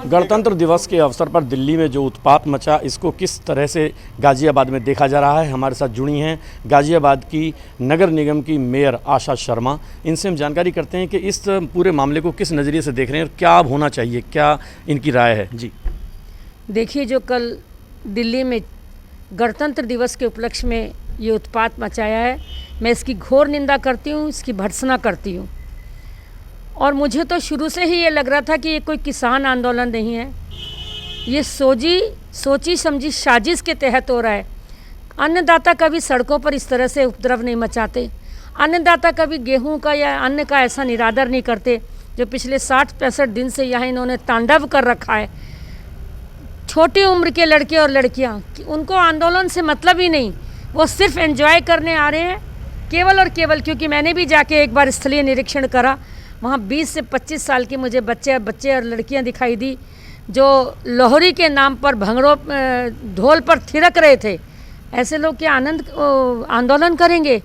गणतंत्र दिवस के अवसर पर दिल्ली में जो उत्पात मचा, इसको किस तरह से गाज़ियाबाद में देखा जा रहा है। हमारे साथ जुड़ी हैं गाज़ियाबाद की नगर निगम की मेयर आशा शर्मा। इनसे हम जानकारी करते हैं कि इस पूरे मामले को किस नज़रिए से देख रहे हैं और क्या अब होना चाहिए, क्या इनकी राय है। जी देखिए, जो कल दिल्ली में गणतंत्र दिवस के उपलक्ष्य में ये उत्पात मचाया है, मैं इसकी घोर निंदा करती हूँ, इसकी भर्त्सना करती हूँ। और मुझे तो शुरू से ही ये लग रहा था कि ये कोई किसान आंदोलन नहीं है, ये सोची समझी साजिश के तहत हो रहा है। अन्नदाता कभी सड़कों पर इस तरह से उपद्रव नहीं मचाते, अन्नदाता कभी गेहूं का या अन्न का ऐसा निरादर नहीं करते जो पिछले 60-65 दिन से यहाँ इन्होंने तांडव कर रखा है। छोटी उम्र के लड़के और लड़कियाँ, उनको आंदोलन से मतलब ही नहीं, वो सिर्फ एंजॉय करने आ रहे हैं केवल और केवल। क्योंकि मैंने भी जाके एक बार स्थलीय निरीक्षण करा, वहाँ 20 से 25 साल के मुझे बच्चे और लड़कियाँ दिखाई दी जो लोहरी के नाम पर भंगड़ों ढोल पर थिरक रहे थे। ऐसे लोग क्या आंदोलन करेंगे?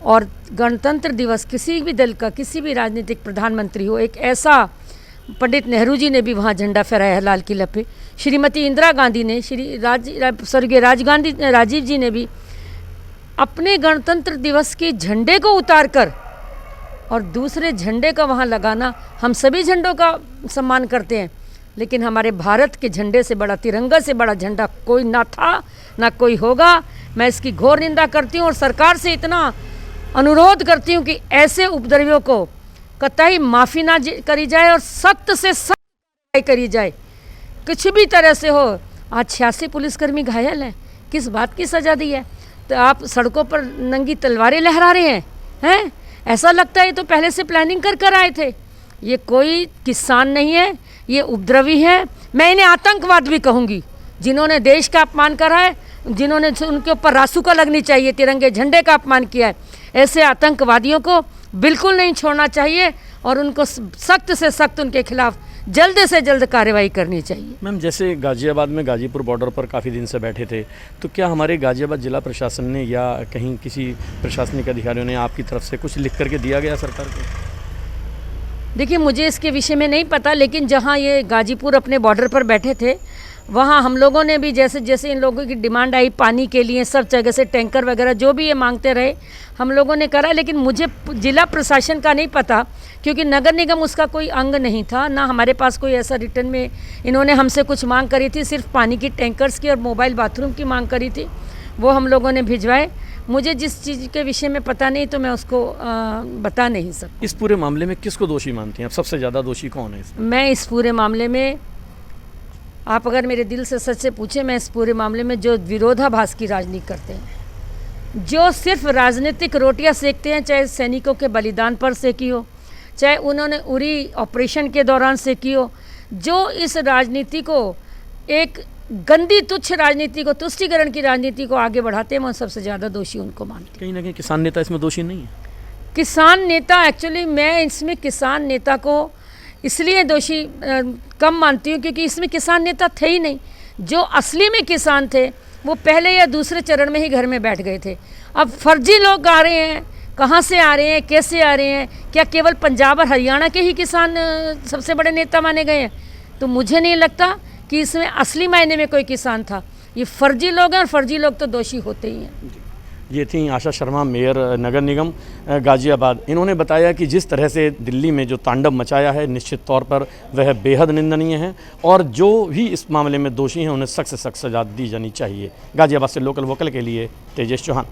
और गणतंत्र दिवस किसी भी दल का, किसी भी राजनीतिक प्रधानमंत्री हो, एक ऐसा, पंडित नेहरू जी ने भी वहाँ झंडा फहराया है लाल किले पे, श्रीमती इंदिरा गांधी ने, स्वर्गीय राजीव जी ने भी अपने गणतंत्र दिवस के झंडे को उतार कर और दूसरे झंडे का वहाँ लगाना। हम सभी झंडों का सम्मान करते हैं, लेकिन हमारे भारत के झंडे से बड़ा, तिरंगा से बड़ा झंडा कोई ना था, ना कोई होगा। मैं इसकी घोर निंदा करती हूँ और सरकार से इतना अनुरोध करती हूँ कि ऐसे उपद्रवियों को कतई माफ़ी ना करी जाए और सख्त से सख्त करी जाए, कुछ भी तरह से हो। आज 86 पुलिसकर्मी घायल हैं, किस बात की सज़ा दी है? तो आप सड़कों पर नंगी तलवारें लहरा रहे हैं? ऐसा लगता है ये तो पहले से प्लानिंग कर आए थे। ये कोई किसान नहीं है, ये उपद्रवी है। मैं इन्हें आतंकवाद भी कहूँगी, जिन्होंने देश का अपमान करा है, जिन्होंने उनके ऊपर रासुका लगनी चाहिए, तिरंगे झंडे का अपमान किया है। ऐसे आतंकवादियों को बिल्कुल नहीं छोड़ना चाहिए और उनको सख्त से सख्त उनके खिलाफ जल्द से जल्द कार्रवाई करनी चाहिए। मैम, जैसे गाज़ियाबाद में गाज़ीपुर बॉर्डर पर काफ़ी दिन से बैठे थे, तो क्या हमारे गाज़ियाबाद जिला प्रशासन ने या कहीं किसी प्रशासनिक अधिकारियों ने आपकी तरफ से कुछ लिख करके दिया गया सरकार को? देखिए, मुझे इसके विषय में नहीं पता, लेकिन जहाँ ये गाज़ीपुर अपने बॉर्डर पर बैठे थे, वहाँ हम लोगों ने भी जैसे जैसे इन लोगों की डिमांड आई पानी के लिए, सब जगह से टैंकर वगैरह जो भी ये मांगते रहे, हम लोगों ने करा। लेकिन मुझे जिला प्रशासन का नहीं पता, क्योंकि नगर निगम उसका कोई अंग नहीं था, ना हमारे पास कोई ऐसा रिटर्न में इन्होंने हमसे कुछ मांग करी थी। सिर्फ पानी की टैंकर्स की और मोबाइल बाथरूम की मांग करी थी, वो हम लोगों ने भिजवाए। मुझे जिस चीज़ के विषय में पता नहीं तो मैं उसको बता नहीं सकती। इस पूरे मामले में किसको दोषी मानती हैं आप? सबसे ज़्यादा दोषी कौन है इसमें? मैं इस पूरे मामले में, आप अगर मेरे दिल से सच से पूछे, मैं इस पूरे मामले में जो विरोधाभास की राजनीति करते हैं, जो सिर्फ राजनीतिक रोटियां सेकते हैं, चाहे सैनिकों के बलिदान पर सेकी हो, चाहे उन्होंने उरी ऑपरेशन के दौरान सेकी हो, जो इस राजनीति को, एक गंदी तुच्छ राजनीति को, तुष्टीकरण की राजनीति को आगे बढ़ाते हैं, मैं सबसे ज़्यादा दोषी उनको मानती हूँ। कहीं ना कहीं किसान नेता इसमें दोषी नहीं है? किसान नेता, एक्चुअली मैं इसमें किसान नेता को इसलिए दोषी कम मानती हूँ क्योंकि इसमें किसान नेता थे ही नहीं। जो असली में किसान थे वो पहले या दूसरे चरण में ही घर में बैठ गए थे। अब फर्जी लोग आ रहे हैं, कहाँ से आ रहे हैं, कैसे आ रहे हैं? क्या केवल पंजाब और हरियाणा के ही किसान सबसे बड़े नेता माने गए हैं? तो मुझे नहीं लगता कि इसमें असली मायने में कोई किसान था। ये फर्जी लोग हैं और फर्जी लोग तो दोषी होते ही हैं। ये थी आशा शर्मा, मेयर नगर निगम गाज़ियाबाद। इन्होंने बताया कि जिस तरह से दिल्ली में जो तांडव मचाया है, निश्चित तौर पर वह बेहद निंदनीय है और जो भी इस मामले में दोषी हैं उन्हें सख्त से सख्त सजा दी जानी चाहिए। गाज़ियाबाद से लोकल वोकल के लिए तेजेश चौहान।